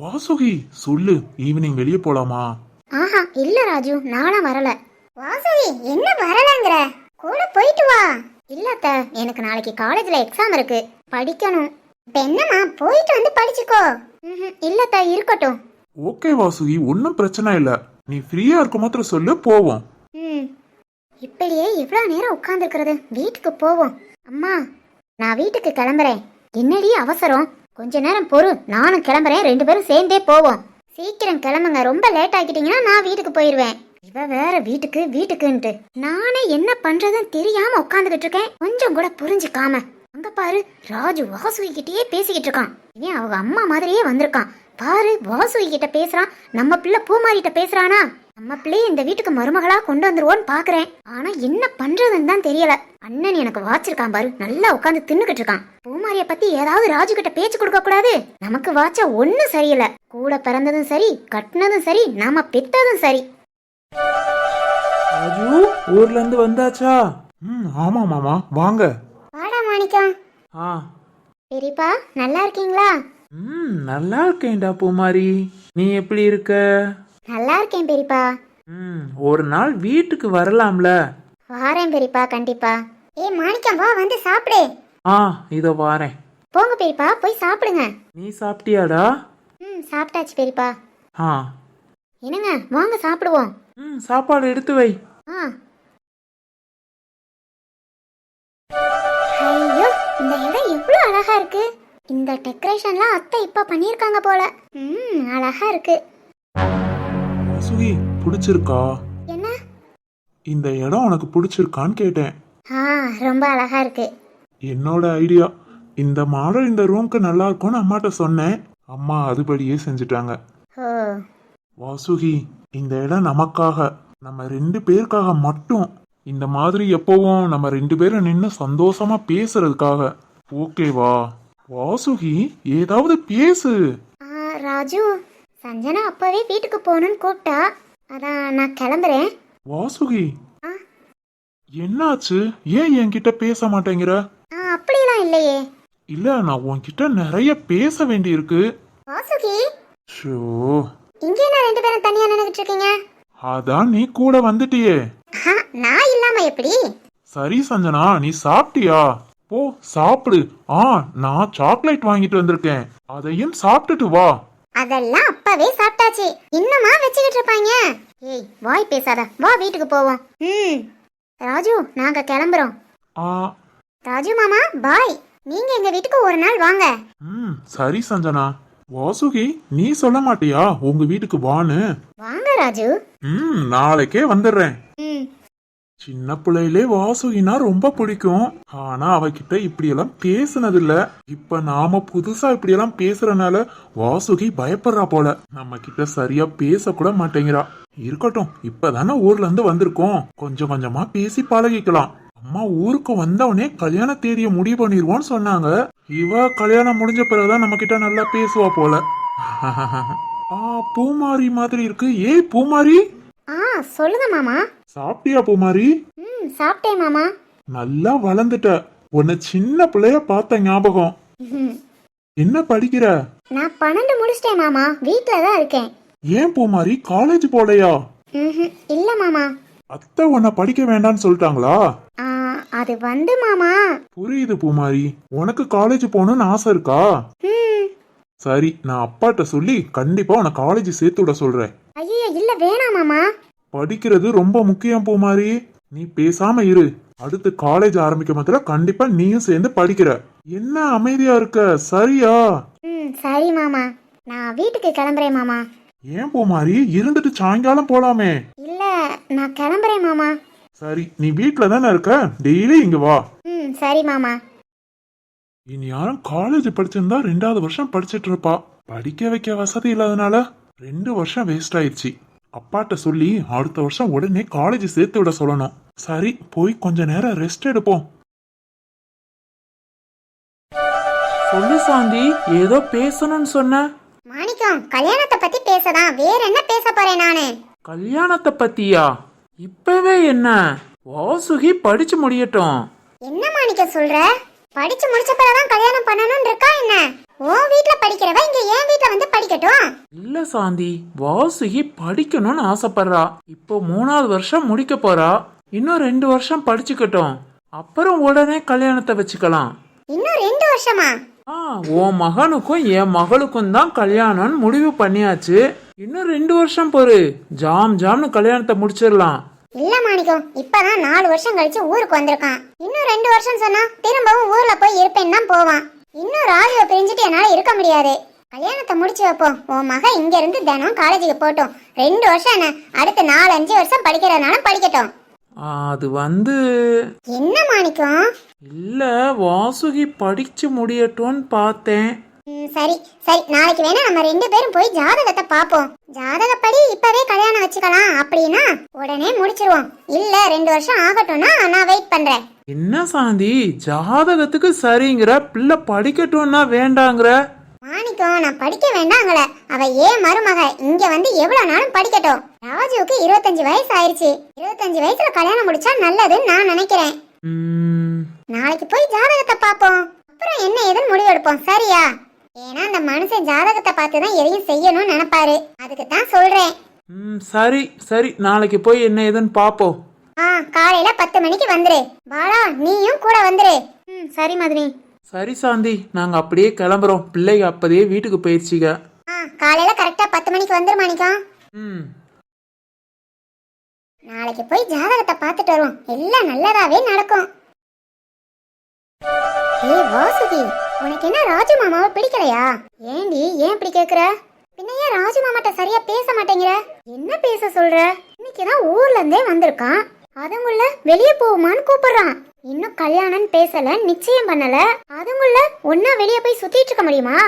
வாசுகி சொல்லு, ஈவினிங் வெளியே போலாமா? ஆஹா இல்ல ராஜு, நானும் வரல. வாசுகி என்ன வரலங்கற? கூட போயிட்டு வா. இல்லத்த, எனக்கு நாளைக்கு காலேஜ்ல எக்ஸாம் இருக்கு, படிக்கணும். இப்ப என்னமா, போயிட்டு வந்து படிச்சுக்கோ. இல்லத்த, இருக்கட்டும். ஓகே வாசுகி, ஒன்னும் பிரச்சனை இல்ல. நீ ஃப்ரீயா இருக்க மாத்திரம் சொல்லு, போவோம். இப்படியே இவ்வளவு நேரம் உட்கார்ந்துருக்கிறது, வீட்டுக்கு போவோம். அம்மா, நான் வீட்டுக்கு கிளம்புறேன். என்னடி அவசரம்? கொஞ்ச நேரம் பொறு, நானும் கிளம்புறேன், 2 பேரும் சேர்ந்தே போவோம். சீக்கிரம் கிளம்புங்க, ரொம்ப லேட் ஆக்கிட்டீங்கன்னா நான் வீட்டுக்கு போயிருவேன். இவ வேற வீட்டுக்குன்ட்டு நானே என்ன பண்றதுன்னு தெரியாம உட்காந்துக்கிட்டு இருக்கேன், கொஞ்சம் கூட புரிஞ்சுக்காம. அங்க பாரு, ராஜு வாசுகி கிட்டயே பேசிக்கிட்டு இருக்கான். இவன் அவங்க அம்மா மாதிரியே வந்திருக்கான் பாரு. வாசுகி கிட்ட பேசுறான், நம்ம பிள்ளை பூமாரிட்ட பேசுறானா? நம்ம பிள்ளைய இந்த வீட்டுக்கு மருமகளா கொண்டு வந்துருவோன்னு பாக்குறேன். ஆனா என்ன பண்றதுன்னு தான் தெரியல. அண்ணன் எனக்கு வாச்சிருக்கான் பாரு, நல்லா உட்காந்து தின்னுக்கிட்டு இருக்கான். பூமாரிய பத்தி ஏதாவது ராஜு கிட்ட பேச்சு கொடுக்க கூடாது. நமக்கு வாச்சா ஒண்ணும் சரியில்லை. கூட பிறந்ததும் சரி, கட்டினதும் சரி, நாம பெத்ததும் சரி. ராஜு, ஊர்ல இருந்து வந்தாச்சா? ஆமா மாமா, வாங்க. வாடா மாணிக்கம். பெரியப்பா, நல்லா இருக்கீங்களா? நல்லா இருக்கேன்டா பூமாரி, நீ எப்படி இருக்க? நல்லா இருக்கேன் பெரியப்பா. ஒரு நாள் வீட்டுக்கு வரலாம்ல? வாரேன் பெரியப்பா, கண்டிப்பா. மாணிக்கம், வா வந்து சாப்பிடு. இதோ வாரேன். போங்க பெரியப்பா, போய் சாப்பிடுங்க. நீ சாப்பிட்டியாடா? சாப்பிட்டாச்சு பெரியப்பா. என்னங்க, வாங்க சாப்பிடுவோம். சாப்பாடு எடுத்து வை. ஐயோ, இந்த இடம் எவ்வளவு அழகா இருக்கு. இந்த டெக்கரேஷன்லாம் அத்தை இப்ப பண்ணிருக்காங்க போல. அழகா இருக்கு. வாசுகி, பிடிச்சிருக்கா? என்ன? இந்த இடம் உனக்கு பிடிச்சிருக்கான்னு கேட்டேன். ரொம்ப அழகா இருக்கு. என்னோட ஐடியா, இந்த மாடல் இந்த ரூம்க்கு நல்லா இருக்கும்னு அம்மாட்ட சொன்னேன். அம்மா அதுபடியே செஞ்சுட்டாங்க. வாசுகி, இந்த இடம் நமக்காக, நம்ம 2 பேருக்காக மட்டும். இந்த மாதிரி எப்பவும் நம்ம 2 பேரும் நின்று சந்தோஷமா பேசுறதுக்காக. ஓகேவா? வாசுகி, ஏதாவது பேசு. ராஜு, சஞ்சனா அப்பவே வீட்டுக்கு போகணும்னு கூப்பிட்டா, அதான் நான் கிளம்புறேன். வாசுகி, என்னாச்சு? ஏன் என்கிட்ட பேச மாட்டேங்கிற? அப்படிலாம் இல்லையே. இல்ல, நான் உன்கிட்ட நிறைய பேச வேண்டி இருக்கு. வாசுகி, ஷோ, இங்க என்ன 2 பேரும் தனியா நின்னுகிட்டு இருக்கீங்க? அதான் நீ கூட வந்துட்டியே. நான் இல்லாம எப்படி? சரி சஞ்சனா, நீ சாப்பிட்டியா? போ சாப்பிடு. நான் சாக்லேட் வாங்கிட்டு வந்திருக்கேன், அதையும் சாப்பிட்டுட்டு வா. அதெல்லாம் அப்பவே சாப்பிட்டாச்சு, இன்னுமா வச்சுக்கிட்டு இருப்பாங்க? ஏய், வாய் பேசாத, வா வீட்டுக்கு போவோம். ராஜு, நாங்க கிளம்புறோம். ராஜு மாமா, பாய். நீங்க எங்க வீட்டுக்கு ஒரு நாள் வாங்க. சரி சஞ்சனா. வாசுகி, நீ சொல்ல மாட்டியா உங்க வீட்டுக்கு வான்னு? வாங்க ராஜு. நாளைக்கே வந்துடுறேன். சின்ன பிள்ளையிலே வாசுகினா ரொம்ப பிடிக்கும். ஆனா அவகிட்ட இப்படியெல்லாம் பேசுனது இல்ல. இப்ப நாம புதுசா இப்படியெல்லாம் பேசுறனால வாசுகி பயப்படுறா போல. நம்ம கிட்ட சரியா பேச கூட மாட்டேங்கிறா. இருக்கட்டும், இப்பதானே ஊர்ல இருந்து வந்திருக்கோம், கொஞ்சம் கொஞ்சமா பேசி பழகிக்கலாம். அம்மா ஊருக்கு வந்தவனே கல்யாண தேதிய முடிவு பண்ணிருவோன்னு சொன்னாங்க. இவ கல்யாணம் முடிஞ்ச பிறகுதான் நம்ம கிட்ட நல்லா பேசுவா போல. பூமாரி மாதிரி இருக்கு. ஏய் பூமாரி. சொல்லுங்க மாமா. சாப்பிட்டியா பூமாரி? சாப்பிட்டேன் மாமா. நல்லா வளர்ந்துட்ட. உன்னை சின்ன பிள்ளைய பார்த்த ஞாபகம். என்ன படிக்கிற? நான் 12 முடிச்சிட்டேன் மாமா, வீட்ல தான் இருக்கேன். ஏன் பூமாரி காலேஜ் போலையா? இல்ல மாமா. அத்தை உன்னை படிக்க வேண்டாம்னு சொல்லிட்டாங்களா? அது வந்து மாமா. புரியுது பூமாரி, உனக்கு காலேஜ் போகணும்னு ஆசை இருக்கா? சரி, நான் அப்பாட்ட சொல்லி கண்டிப்பா உன்னை காலேஜ் சேர்த்து விட சொல்றேன். ஐயா இல்ல, வேணாம் மாமா. படிக்கிறது ரொம்ப முக்கியம் பூமாரி, நீ பேசாம இரு. அடுத்து காலேஜ் ஆரம்பிக்க மாத்திர கண்டிப்பா நீயும் சேர்ந்து படிக்கிற. என்ன அமைதியா இருக்க? சரியா? சரி மாமா, நான் வீட்டுக்கு கிளம்புறேன் மாமா. ஏன் பூமாரி, இருந்துட்டு சாயங்காலம் போலாமே? இல்ல, நான் கிளம்புறேன் மாமா. சரி, நீ வீட்ல தானே இருக்க, டெய்லி இங்க வா. சரி மாமா. இனி யாரும் காலேஜ் படிச்சிருந்தா 2வது வருஷம் படிச்சிட்டு இருப்பா. படிக்க வைக்க வசதி இல்லாதனால 2 வருஷம் வேஸ்ட் ஆயிடுச்சு. அப்பாட்ட சொல்லி அடுத்த வருஷம் உடனே காலேஜ் சேர்த்து விட சொல்லணும். சரி, போய் கொஞ்ச நேரம் ரெஸ்ட் எடுப்போம். சொல்லு சாந்தி, ஏதோ பேசணும்னு சொன்ன. மாணிக்கம், கல்யாணத்தை பத்தி பேசதான், வேற என்ன பேச போறேன் நானு? கல்யாணத்தை பத்தியா? இப்பவே என்ன? வாசுகி படிச்சு முடியட்டும். என்ன மாணிக்கம் சொல்ற? படிச்சு முடிச்ச பிறகுதான் கல்யாணம் பண்ணணும்னு இருக்கா என்ன? உன் வீட்ல படிக்கிறவ இங்க என் வீட்ல வந்து படிக்கட்டும். இல்ல சாந்தி, வாசுகி படிக்கணும்னு ஆசைப்படுறா. இப்போ 3வது வருஷம் முடிக்க போறா. இன்னும் 2 வருஷம் படிச்சுக்கட்டும். அப்புறம் உடனே கல்யாணத்தை வச்சுக்கலாம். இன்னும் 2 வருஷமா? உன் மகனுக்கும் என் மகளுக்கும் தான் கல்யாணம்னு முடிவு பண்ணியாச்சு. இன்னும் 2 வருஷம் பொறு, ஜாம்னு கல்யாணத்தை முடிச்சிடலாம். இல்ல மாணிக்கம், இப்பதான் 4 வருஷம் கழிச்சு ஊருக்கு வந்திருக்கான். இன்னும் 2 வருஷம் சொன்னா திரும்பவும் ஊர்ல போய் இருப்பேன்னு தான் போவான். இன்னும் ராஜுவை பிரிஞ்சுட்டு என்னால இருக்க முடியாது. கல்யாணத்தை முடிச்சு வைப்போம். உன் மகன் இங்க இருந்து தினம் காலேஜுக்கு போட்டோம். 2 வருஷம் என்ன, அடுத்து 4-5 வருஷம் படிக்கிறதுனால படிக்கட்டும். அது வந்து என்ன மாணிக்கம்? இல்ல, வாசுகி படிச்சு முடியட்டும்னு பார்த்தேன். சரி சரி, நாளைக்கு வேணா நம்ம 2 பேரும் போய் ஜாதகத்தை பாப்போம். ஜாதகப்படி இப்பவே கல்யாணம் வச்சுக்கலாம் அப்படின்னா உடனே முடிச்சிருவோம். இல்ல 2 வருஷம் ஆகட்டும்னா நான் வெயிட் பண்றேன். என்ன சாந்தி, ஜாதகத்துக்கு சரிங்கிற, பிள்ளை படிக்கட்டும்னா வேண்டாங்கிற? மாணிக்கம், நான் படிக்க வேண்டாங்கல. அவ ஏன் மருமக இங்க வந்து எவ்வளவு நாளும் படிக்கட்டும். ராஜுவுக்கு 25 வயசு ஆயிருச்சு. 25 வயசுல கல்யாணம் முடிச்சா நல்லதுன்னு நான் நினைக்கிறேன். நாளைக்கு போய் ஜாதகத்தை பாப்போம். அப்புறம் என்ன ஏதுன்னு முடிவெடுப்போம். சரியா? ஏன்னா அந்த மனுஷன் ஜாதகத்தை பார்த்துதான் எதையும் செய்யணும்னு நினைப்பாரு. அதுக்கு தான் சொல்றேன். சரி சரி, நாளைக்கு போய் என்ன ஏதுன்னு பாப்போம். காலையில 10 மணிக்கு வந்துரு. பாலா, நீயும் கூட வந்துரு. சரி மதுனி. சரி சாந்தி, நாங்க அப்படியே கிளம்புறோம். பிள்ளைங்க அப்பதே வீட்டுக்கு போயிடுச்சுங்க. காலையில கரெக்டா 10 மணிக்கு வந்துரு மாணிக்கம். நாளைக்கு போய் ஜாதகத்தை பார்த்துட்டு வருவோம். எல்லாம் நல்லதாவே நடக்கும். ஏய் வாசுகி, உனக்கு என்ன ராஜு மாமாவை பிடிக்கலையா? ஏண்டி ஏன் இப்படி கேக்குற? பின்ன ஏன் ராஜு மாமாட்ட சரியா பேச மாட்டேங்கிற? என்ன பேச சொல்ற? இன்னைக்குதான் ஊர்ல இருந்தே வந்திருக்கான். அதுங்குள்ள வெளியே போகுமான்னு கூப்பிடுறான். இன்னும் கல்யாணம் பேசல, நிச்சயம் பண்ணல. அதுங்குள்ள ஒன்னா வெளியே போய் சுத்திட்டு இருக்க முடியுமா?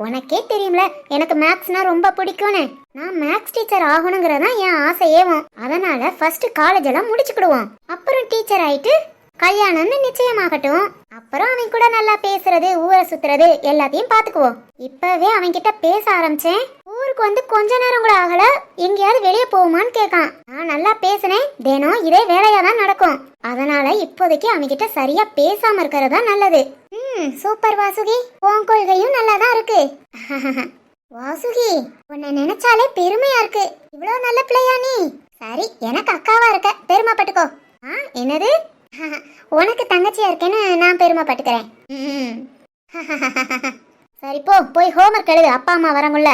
உனக்கே தெரியும்ல எனக்கு மேக்ஸ்னா ரொம்ப பிடிக்கும்னு. நான் மேக்ஸ் டீச்சர் ஆகணுங்கிறதா என் ஆசையேவும். அதனால ஃபர்ஸ்ட் காலேஜ் எல்லாம் முடிச்சுக்கிடுவோம். அப்புறம் டீச்சர் ஆயிட்டு கல்யாணம்னு நிச்சயமாகட்டும். அப்புறம் அவன் கூட நல்லா பேசுறது, ஊரை சுத்துறது எல்லாத்தையும் பாத்துக்குவோம். இப்பவே அவன் கிட்ட பேச ஆரம்பிச்சேன். ஊருக்கு வந்து கொஞ்ச நேரம் கூட ஆகல, எங்கேயாவது வெளியே போகுமான்னு கேட்கான். நான் நல்லா பேசினேன். தினம் இதே வேலையா தான் நடக்கும். அதனால இப்போதைக்கு அவன் கிட்ட சரியா பேசாம இருக்கிறதா நல்லது. சூப்பர் வாசுகி, உன் கொள்கையும் நல்லாதான் இருக்கு. வாசுகி, உன்னை நினைச்சாலே பெருமையா இருக்கு. இவ்வளவு நல்ல பிள்ளையா நீ? சரி, எனக்கு அக்காவா இருக்க, பெருமைப்பட்டுக்கோ. என்னது? உனக்கு தங்கச்சியா இருக்கேன்னு நான் பெருமைப்பட்டுக்கிறேன். சரி போ, போய் ஹோம்ஒர்க் எழுது. அப்பா அம்மா வரங்குள்ள.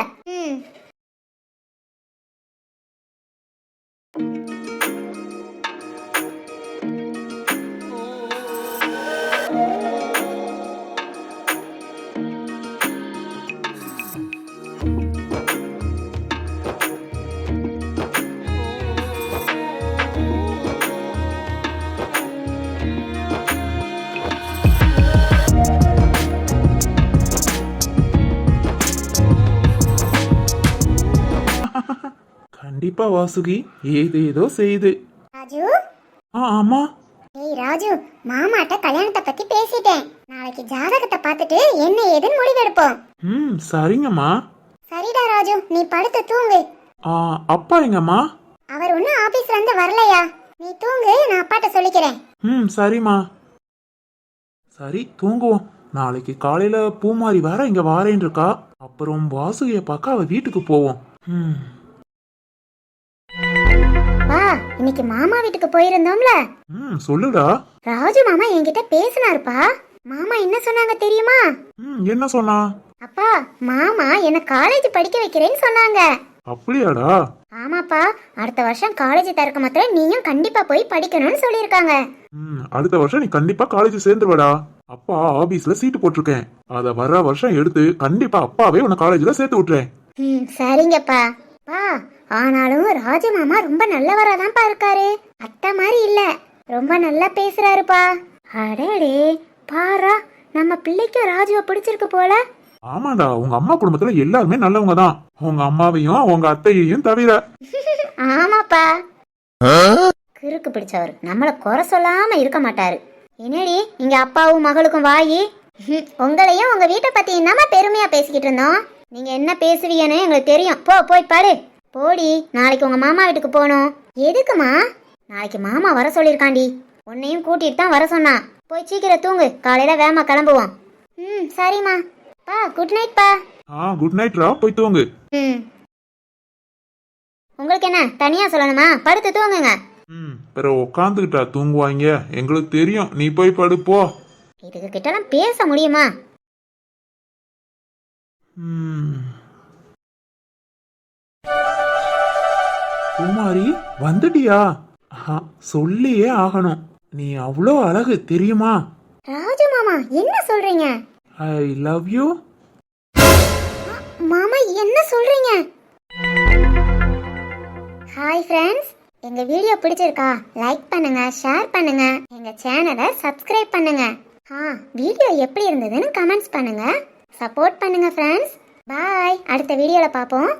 கண்டிப்பா வாசுகி ஏதேதோ செய்யுது. ராஜு. ஆமா. ஏய் ராஜு, மாமாட்ட கல்யாணத்தை பத்தி பேசிட்டேன். நாளைக்கு ஜாதகத்தை பார்த்துட்டு என்ன ஏதுன்னு முடிவெடுப்போம். சரிங்கம்மா. சரிடா ராஜு, நீ படுத்து தூங்கு. அப்பா எங்கம்மா? அவர் ஒன்னும் ஆபீஸ்ல இருந்து வரலையா? நீ தூங்கு, நான் அப்பாட்ட சொல்லிக்கிறேன். சரிம்மா. சரி, தூங்குவோம். நாளைக்கு காலையில பூமாரி வேற இங்க வாரேன் இருக்கா. அப்புறம் வாசுகிய பார்க்க அவ வீட்டுக்கு போவோம். இன்னைக்கு மாமா வீட்டுக்கு போயிருந்தோம்ல. சொல்லுடா. ராஜு மாமா என்கிட்ட பேசினாருப்பா. மாமா என்ன சொன்னாங்க தெரியுமா? என்ன சொன்னா? அப்பா, மாமா என்ன காலேஜ் படிக்க வைக்கிறேன்னு சொன்னாங்க. அப்படியாடா? ஆமாப்பா, அடுத்த வருஷம் காலேஜ் திறக்க மாத்திரம் நீயும் கண்டிப்பா போய் படிக்கணும்னு சொல்லிருக்காங்க. அடுத்த வருஷம் நீ கண்டிப்பா காலேஜ் சேர்ந்துருவடா. அப்பா ஆபீஸ்ல சீட்டு போட்டிருக்கேன். அத வர வருஷம் எடுத்து கண்டிப்பா அப்பாவே உன்னை காலேஜ்ல சேர்த்து விட்டுறேன். சரிங்கப்பா. பா, ஆனாலும் ராஜு மாமா ரொம்ப நல்லவராதான்ப்பா இருக்காரு. அத்தை மாதிரி இல்ல, ரொம்ப நல்லா பேசுறாருப்பா. அடடே பாரா, நம்ம பிள்ளைக்கு ராஜுவை பிடிச்சிருக்கு போல. ஆமாடா, உங்க அம்மா குடும்பத்துல எல்லாருமே நல்லவங்க தான். உங்க அம்மாவையும் உங்க அத்தையையும் தவிர. ஆமாப்பா. கிறுக்கு பிடிச்சவர் நம்மள குறை சொல்லாம இருக்க மாட்டாரு. என்னடி இங்க அப்பாவும் மகளுக்கும் வாயி? உங்களையும் உங்க வீட்டை பத்தி என்னமா பெருமையா பேசிக்கிட்டு இருந்தோம். நீங்க என்ன பேசுவீங்கன்னு எங்களுக்கு தெரியும். போய் பாரு. போடி, நாளைக்கு உங்க மாமா வீட்டுக்கு போகணும். எதுக்குமா? நாளைக்கு மாமா வர சொல்லிருக்காண்டி. உன்னையும் கூட்டிட்டு தான் வர சொன்னா. போய் சீக்கிரம் தூங்கு, காலையில வேகமா கிளம்புவோம். ம் சரிம்மா. பா குட் நைட் பா. குட் நைட்ரா, போய் தூங்கு. ம். உங்களுக்கு என்ன தனியா சொல்லணுமா? படுத்து தூங்குங்க. பிறகு உக்காந்துக்கிட்டா தூங்குவாங்க, எங்களுக்கு தெரியும். நீ போய் படுப்போ. இதுக்கு கிட்டலாம் பேச முடியுமா? குமாரி வந்துட்டியா? சொல்லியே ஆகணும், நீ அவ்வளோ அழகு தெரியுமா? ராஜு மாமா என்ன சொல்றீங்க? I love you. மாமா என்ன சொல்றீங்க? ஹாய் ஃப்ரெண்ட்ஸ், எங்க வீடியோ பிடிச்சிருக்கா? லைக் பண்ணுங்க, ஷேர் பண்ணுங்க, எங்க சேனலை சப்ஸ்கிரைப் பண்ணுங்க. வீடியோ எப்படி இருந்ததுன்னு கமெண்ட்ஸ் பண்ணுங்க. சப்போர்ட் பண்ணுங்க ஃப்ரெண்ட்ஸ். பாய். அடுத்த வீடியோல பார்ப்போம்.